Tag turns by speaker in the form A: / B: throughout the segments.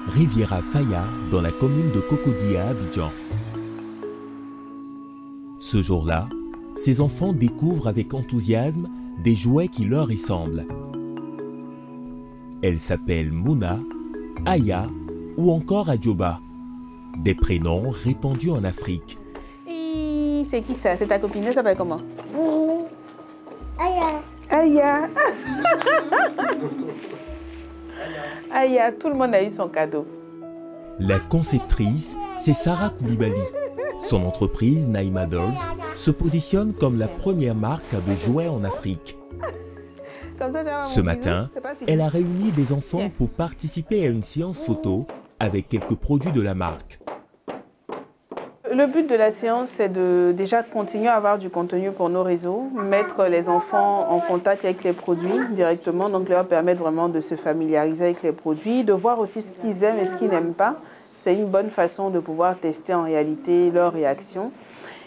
A: Riviera Faya, dans la commune de Cocody à Abidjan. Ce jour-là, ces enfants découvrent avec enthousiasme des jouets qui leur ressemblent. Elles s'appellent Mouna, Aya ou encore Adjoba, des prénoms répandus en Afrique.
B: C'est qui ça? C'est ta copine, elle s'appelle comment?
C: Aya.
B: Aya. Aya, tout le monde a eu son cadeau.
A: La conceptrice, c'est Sarah Koulibaly. Son entreprise, Naïma Dolls, se positionne comme la première marque de jouets en Afrique. Ce matin, elle a réuni des enfants pour participer à une séance photo avec quelques produits de la marque.
B: Le but de la séance, c'est de déjà continuer à avoir du contenu pour nos réseaux, mettre les enfants en contact avec les produits directement, donc leur permettre vraiment de se familiariser avec les produits, de voir aussi ce qu'ils aiment et ce qu'ils n'aiment pas. C'est une bonne façon de pouvoir tester en réalité leurs réactions.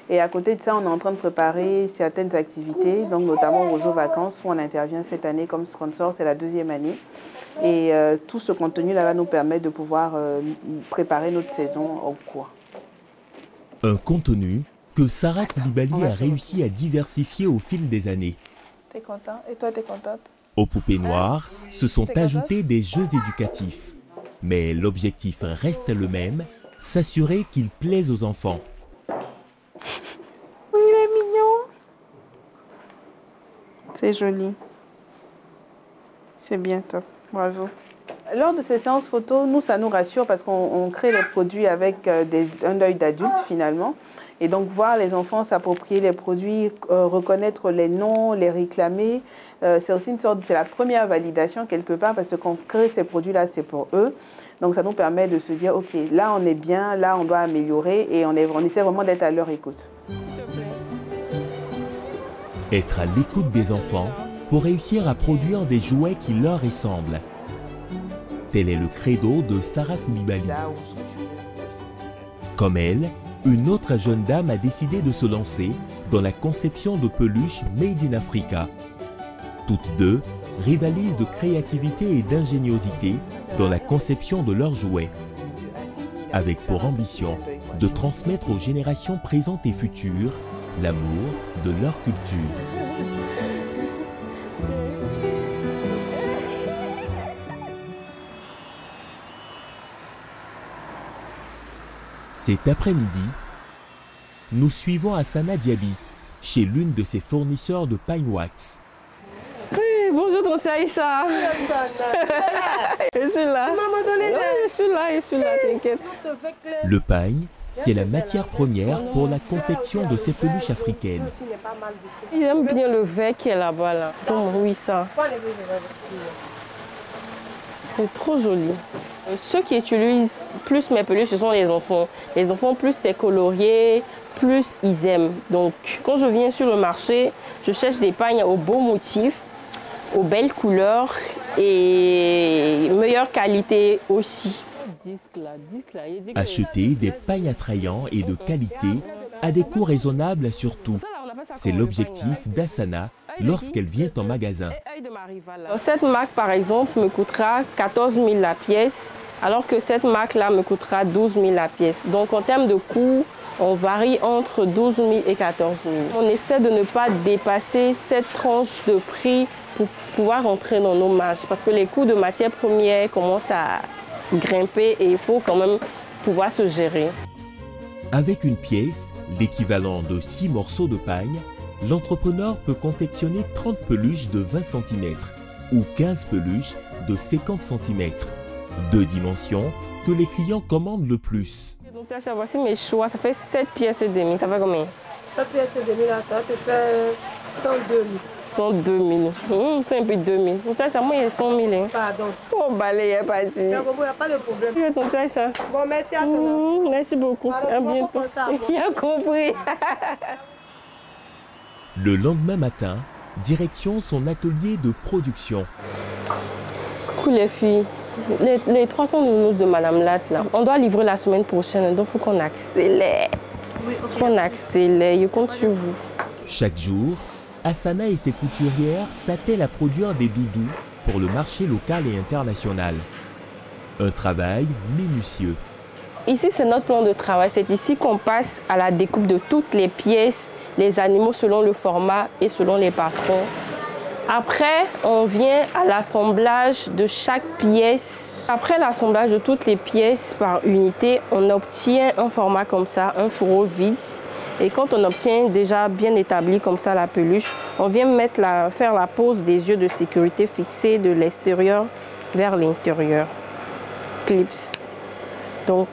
B: Et à côté de ça, on est en train de préparer certaines activités, donc notamment Roseau Vacances, où on intervient cette année comme sponsor, c'est la 2e année. Et tout ce contenu-là va nous permettre de pouvoir préparer notre saison en cours.
A: Un contenu que Sarah Koulibaly a réussi à diversifier au fil des années.
B: T'es content? Et toi, t'es contente?
A: Aux poupées noires se sont ajoutés des jeux éducatifs. Mais l'objectif reste le même, s'assurer qu'ils plaisent aux enfants.
B: Oui, il est mignon. C'est joli. C'est bien top. Bravo. Lors de ces séances photos, nous, ça nous rassure parce qu'on crée les produits avec un œil d'adulte finalement. Et donc, voir les enfants s'approprier les produits, reconnaître les noms, les réclamer, c'est aussi une sorte, c'est la première validation quelque part parce qu'on crée ces produits-là, c'est pour eux. Donc, ça nous permet de se dire, OK, là, on est bien, là, on doit améliorer et on essaie vraiment d'être à leur écoute.
A: Être à l'écoute des enfants pour réussir à produire des jouets qui leur ressemblent. Tel est le credo de Sarah Koulibaly. Comme elle, une autre jeune dame a décidé de se lancer dans la conception de peluches Made in Africa. Toutes deux rivalisent de créativité et d'ingéniosité dans la conception de leurs jouets, avec pour ambition de transmettre aux générations présentes et futures l'amour de leur culture. Cet après-midi, nous suivons Hassana Diaby chez l'une de ses fournisseurs de Pine Wax.
D: Oui, bonjour Tonton Aïcha. Je suis là.
C: Maman, donnez-le.
D: Je suis là, t'inquiète.
A: Le pagne, c'est la matière première pour la confection de ces peluches africaines.
D: J'aime bien le verre qui est là-bas. Là. Oui, ça. C'est trop joli. Ceux qui utilisent plus mes peluches, ce sont les enfants. Les enfants, plus c'est colorié, plus ils aiment. Donc, quand je viens sur le marché, je cherche des pagnes aux beaux motifs, aux belles couleurs et meilleure qualité aussi.
A: Acheter des pagnes attrayants et de qualité à des coûts raisonnables surtout. C'est l'objectif d'Hassana lorsqu'elle vient en magasin.
D: Cette marque, par exemple, me coûtera 14 000 la pièce, alors que cette marque-là me coûtera 12 000 la pièce. Donc, en termes de coût, on varie entre 12 000 et 14 000. On essaie de ne pas dépasser cette tranche de prix pour pouvoir entrer dans nos marges, parce que les coûts de matières premières commencent à grimper et il faut quand même pouvoir se gérer.
A: Avec une pièce, l'équivalent de 6 morceaux de pagne, l'entrepreneur peut confectionner 30 peluches de 20 cm ou 15 peluches de 50 cm. 2 dimensions que les clients commandent le plus.
D: Donc, voici mes choix, ça fait 7 pièces et demie. Ça fait combien?
C: 7 pièces et demie, là, ça te fait 102 000.
D: 102 000. C'est un peu 2 000. Donc, moi, il y a 100 000. Hein.
C: Pardon.
D: Oh, balai, il n'y a pas dit.
C: Il n'y a pas de problème. Bon, merci à ça.
D: Merci beaucoup.
C: Alors,
D: à bientôt. Il a compris.
A: Le lendemain matin, direction son atelier de production.
D: Coucou les filles. Les 300 nounous de Madame Latte, là, on doit livrer la semaine prochaine, donc il faut qu'on accélère. Oui, okay. Qu'on accélère, je compte sur vous.
A: Chaque jour, Hassana et ses couturières s'attellent à produire des doudous pour le marché local et international. Un travail minutieux.
D: Ici, c'est notre plan de travail. C'est ici qu'on passe à la découpe de toutes les pièces, les animaux selon le format et selon les patrons. Après, on vient à l'assemblage de chaque pièce. Après l'assemblage de toutes les pièces par unité, on obtient un format comme ça, un fourreau vide. Et quand on obtient déjà bien établi comme ça la peluche, on vient faire la pose des yeux de sécurité fixés de l'extérieur vers l'intérieur. Clips. Donc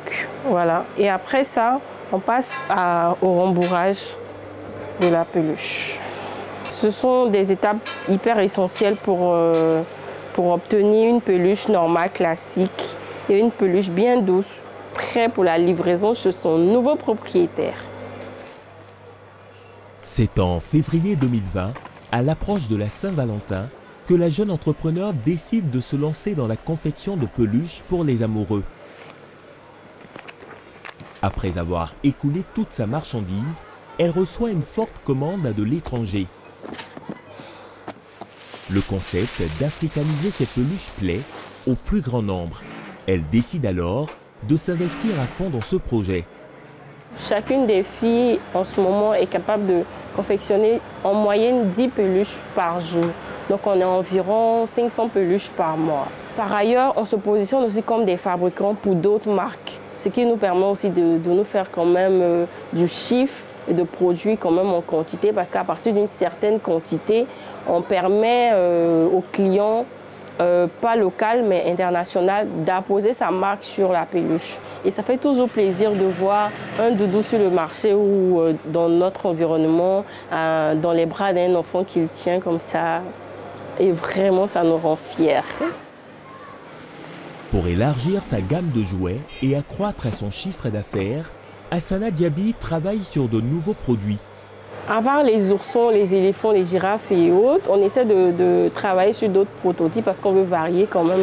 D: voilà. Et après ça, on passe au rembourrage de la peluche. Ce sont des étapes hyper essentielles pour obtenir une peluche normale, classique et une peluche bien douce, prête pour la livraison chez son nouveau propriétaire.
A: C'est en février 2020, à l'approche de la Saint-Valentin, que la jeune entrepreneur décide de se lancer dans la confection de peluches pour les amoureux. Après avoir écoulé toute sa marchandise, elle reçoit une forte commande de l'étranger. Le concept d'africaniser ses peluches plaît au plus grand nombre. Elle décide alors de s'investir à fond dans ce projet.
D: Chacune des filles en ce moment est capable de confectionner en moyenne 10 peluches par jour. Donc on a environ 500 peluches par mois. Par ailleurs, on se positionne aussi comme des fabricants pour d'autres marques, ce qui nous permet aussi de nous faire quand même du chiffre et de produits quand même en quantité, parce qu'à partir d'une certaine quantité, on permet aux clients, pas local mais international, d'apposer sa marque sur la peluche. Et ça fait toujours plaisir de voir un doudou sur le marché ou dans notre environnement, dans les bras d'un enfant qu'il tient comme ça. Et vraiment, ça nous rend fiers.
A: Pour élargir sa gamme de jouets et accroître son chiffre d'affaires, Hassana Diaby travaille sur de nouveaux produits.
D: À part les oursons, les éléphants, les girafes et autres, on essaie de travailler sur d'autres prototypes parce qu'on veut varier quand même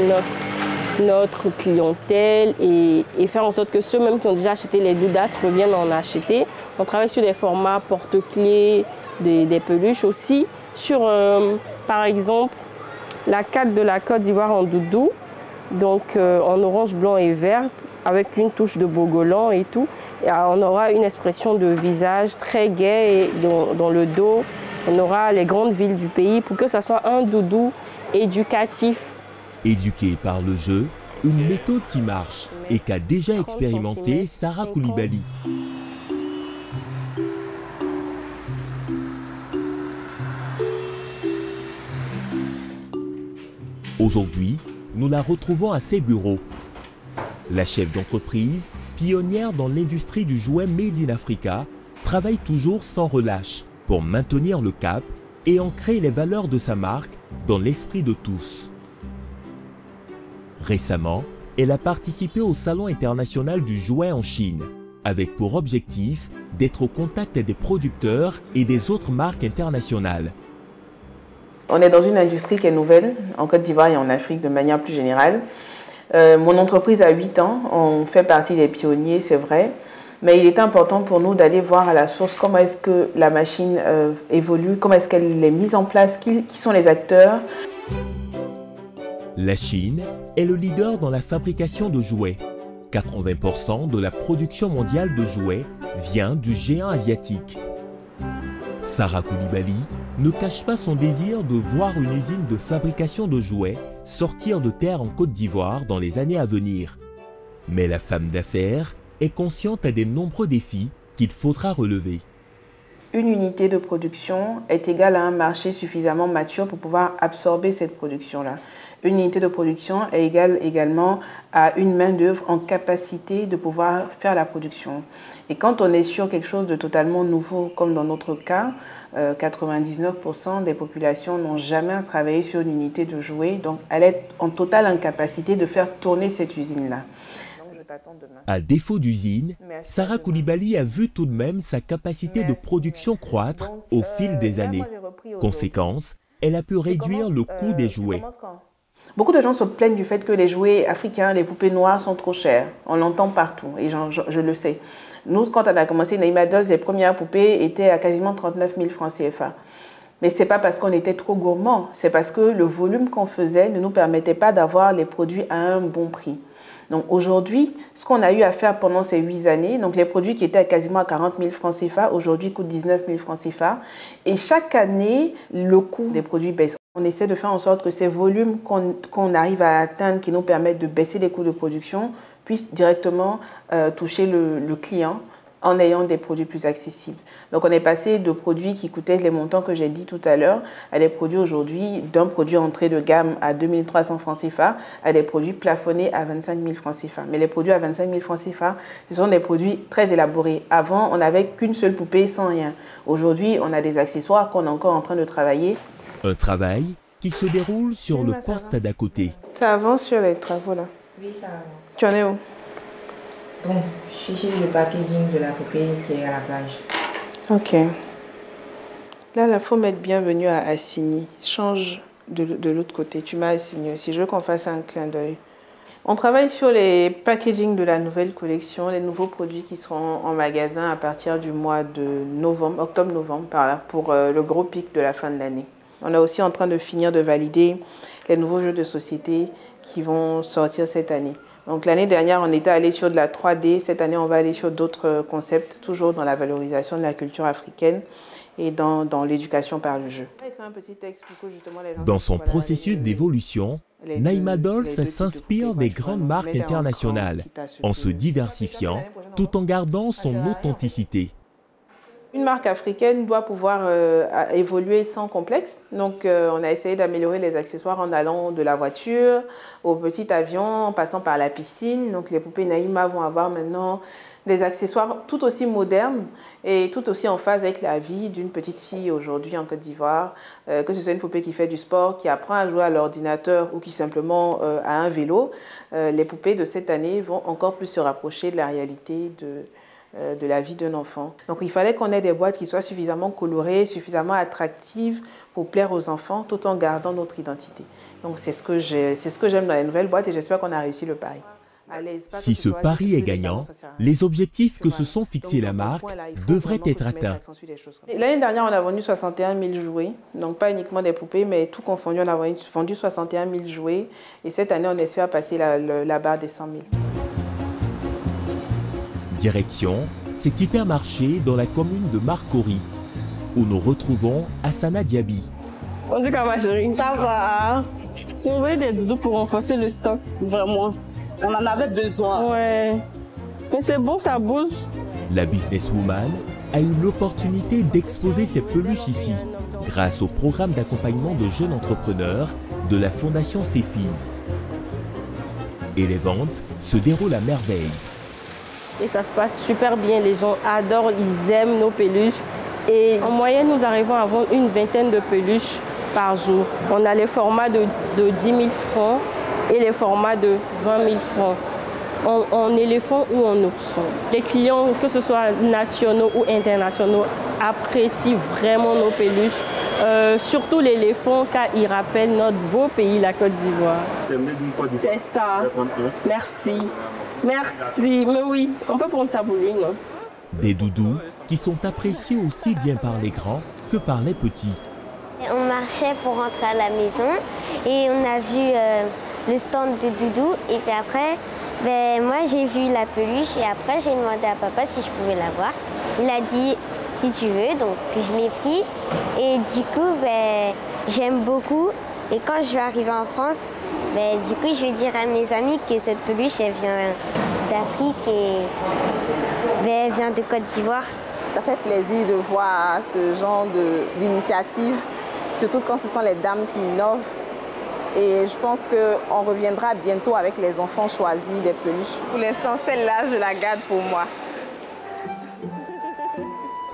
D: notre clientèle et faire en sorte que ceux même qui ont déjà acheté les doudas reviennent en acheter. On travaille sur des formats porte-clés, des peluches aussi, sur par exemple la carte de la Côte d'Ivoire en doudou, donc en orange, blanc et vert, avec une touche de bogolan et tout. Et on aura une expression de visage très gai et dans le dos, on aura les grandes villes du pays pour que ça soit un doudou éducatif.
A: Éduqué par le jeu, une méthode qui marche et qu'a déjà expérimenté Sarah Koulibaly. Aujourd'hui, nous la retrouvons à ses bureaux. La chef d'entreprise, pionnière dans l'industrie du jouet Made in Africa, travaille toujours sans relâche pour maintenir le cap et ancrer les valeurs de sa marque dans l'esprit de tous. Récemment, elle a participé au Salon international du jouet en Chine, avec pour objectif d'être au contact des producteurs et des autres marques internationales.
B: On est dans une industrie qui est nouvelle, en Côte d'Ivoire et en Afrique de manière plus générale. Mon entreprise a 8 ans, on fait partie des pionniers, c'est vrai, mais il est important pour nous d'aller voir à la source comment est-ce que la machine évolue, comment est-ce qu'elle est mise en place, qui sont les acteurs.
A: La Chine est le leader dans la fabrication de jouets. 80% de la production mondiale de jouets vient du géant asiatique. Sarah Koulibaly ne cache pas son désir de voir une usine de fabrication de jouets sortir de terre en Côte d'Ivoire dans les années à venir. Mais la femme d'affaires est consciente des nombreux défis qu'il faudra relever.
B: Une unité de production est égale à un marché suffisamment mature pour pouvoir absorber cette production-là. Une unité de production est égale également à une main-d'œuvre en capacité de pouvoir faire la production. Et quand on est sur quelque chose de totalement nouveau, comme dans notre cas, 99% des populations n'ont jamais travaillé sur une unité de jouets, donc elle est en totale incapacité de faire tourner cette usine-là.
A: À défaut d'usine, Sarah Koulibaly a vu tout de même sa capacité de production croître au fil des années. Conséquence, elle a pu réduire le coût des jouets.
B: Beaucoup de gens se plaignent du fait que les jouets africains, les poupées noires sont trop chères. On l'entend partout et je le sais. Nous, quand on a commencé Naïma Dolls, les premières poupées étaient à quasiment 39 000 francs CFA. Mais ce n'est pas parce qu'on était trop gourmand, c'est parce que le volume qu'on faisait ne nous permettait pas d'avoir les produits à un bon prix. Donc aujourd'hui, ce qu'on a eu à faire pendant ces 8 années, donc les produits qui étaient quasiment à 40 000 francs CFA, aujourd'hui coûtent 19 000 francs CFA. Et chaque année, le coût des produits baisse. On essaie de faire en sorte que ces volumes qu'on arrive à atteindre, qui nous permettent de baisser les coûts de production, puissent directement toucher le client en ayant des produits plus accessibles. Donc on est passé de produits qui coûtaient les montants que j'ai dit tout à l'heure à des produits aujourd'hui, d'un produit entrée de gamme à 2 300 francs CFA à des produits plafonnés à 25 000 francs CFA. Mais les produits à 25 000 francs CFA, ce sont des produits très élaborés. Avant, on n'avait qu'une seule poupée sans rien. Aujourd'hui, on a des accessoires qu'on est encore en train de travailler.
A: Un travail qui se déroule sur le poste d'à côté.
B: Ça avance sur les travaux là?
E: Oui, ça avance.
B: Tu en es où?
E: Donc, je suis sur le packaging de la poupée qui est à la plage.
B: Ok. Là, il faut mettre bienvenue à Assigny. Change de l'autre côté. Tu m'as assigné aussi. Je veux qu'on fasse un clin d'œil. On travaille sur les packaging de la nouvelle collection, les nouveaux produits qui seront en magasin à partir du mois de novembre, octobre-novembre, par là, pour le gros pic de la fin de l'année. On est aussi en train de finir de valider les nouveaux jeux de société qui vont sortir cette année. Donc l'année dernière, on était allé sur de la 3D. Cette année, on va aller sur d'autres concepts, toujours dans la valorisation de la culture africaine et dans l'éducation par le jeu.
A: Dans son processus d'évolution, Naïma Dolls s'inspire des grandes marques internationales en se diversifiant tout en gardant son authenticité.
B: Une marque africaine doit pouvoir évoluer sans complexe. Donc, on a essayé d'améliorer les accessoires en allant de la voiture au petit avion, en passant par la piscine. Donc, les poupées Naïma vont avoir maintenant des accessoires tout aussi modernes et tout aussi en phase avec la vie d'une petite fille aujourd'hui en Côte d'Ivoire. Que ce soit une poupée qui fait du sport, qui apprend à jouer à l'ordinateur ou qui simplement a un vélo, les poupées de cette année vont encore plus se rapprocher de la réalité de la vie d'un enfant. Donc il fallait qu'on ait des boîtes qui soient suffisamment colorées, suffisamment attractives pour plaire aux enfants tout en gardant notre identité. Donc c'est ce que j'aime dans les nouvelles boîtes et j'espère qu'on a réussi le pari.
A: Si ce pari est gagnant, les objectifs que se sont fixés la marque devraient être atteints.
B: L'année dernière, on a vendu 61 000 jouets, donc pas uniquement des poupées, mais tout confondu, on a vendu 61 000 jouets. Et cette année, on espère passer la barre des 100 000.
A: Direction cet hypermarché dans la commune de Marcory, où nous retrouvons Hassana Diaby.
D: On dit quoi ma chérie?
C: Ça va.
D: On veut des doudous pour renforcer le stock.
C: Vraiment. On en avait besoin.
D: Ouais. Mais c'est bon, ça bouge.
A: La businesswoman a eu l'opportunité d'exposer ses peluches ici, grâce au programme d'accompagnement de jeunes entrepreneurs de la Fondation Cefis. Et les ventes se déroulent à merveille.
D: Et ça se passe super bien, les gens adorent, ils aiment nos peluches. Et en moyenne, nous arrivons à vendre une vingtaine de peluches par jour. On a les formats de 10 000 francs et les formats de 20 000 francs. En éléphant ou en ourson. Les clients, que ce soit nationaux ou internationaux, apprécient vraiment nos peluches. Surtout l'éléphant, car il rappelle notre beau pays, la Côte d'Ivoire. C'est ça. Merci. Merci. Mais oui, on peut prendre ça pour lui, non?
A: Des doudous qui sont appréciés aussi bien par les grands que par les petits.
F: On marchait pour rentrer à la maison et on a vu le stand de doudou. Et puis après, moi j'ai vu la peluche et après j'ai demandé à papa si je pouvais l'avoir. Il a dit si tu veux, donc je l'ai pris. Et du coup, j'aime beaucoup. Et quand je vais arriver en France, du coup, je vais dire à mes amis que cette peluche, elle vient d'Afrique et elle vient de Côte d'Ivoire.
G: Ça fait plaisir de voir ce genre d'initiative, surtout quand ce sont les dames qui innovent. Et je pense qu'on reviendra bientôt avec les enfants choisis des peluches. Pour l'instant, celle-là, je la garde pour moi.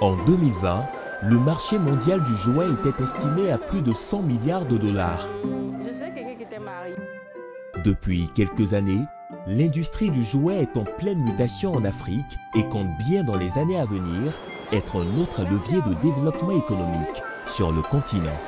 A: En 2020, le marché mondial du jouet était estimé à plus de 100 milliards de dollars. Depuis quelques années, l'industrie du jouet est en pleine mutation en Afrique et compte bien dans les années à venir être un autre levier de développement économique sur le continent.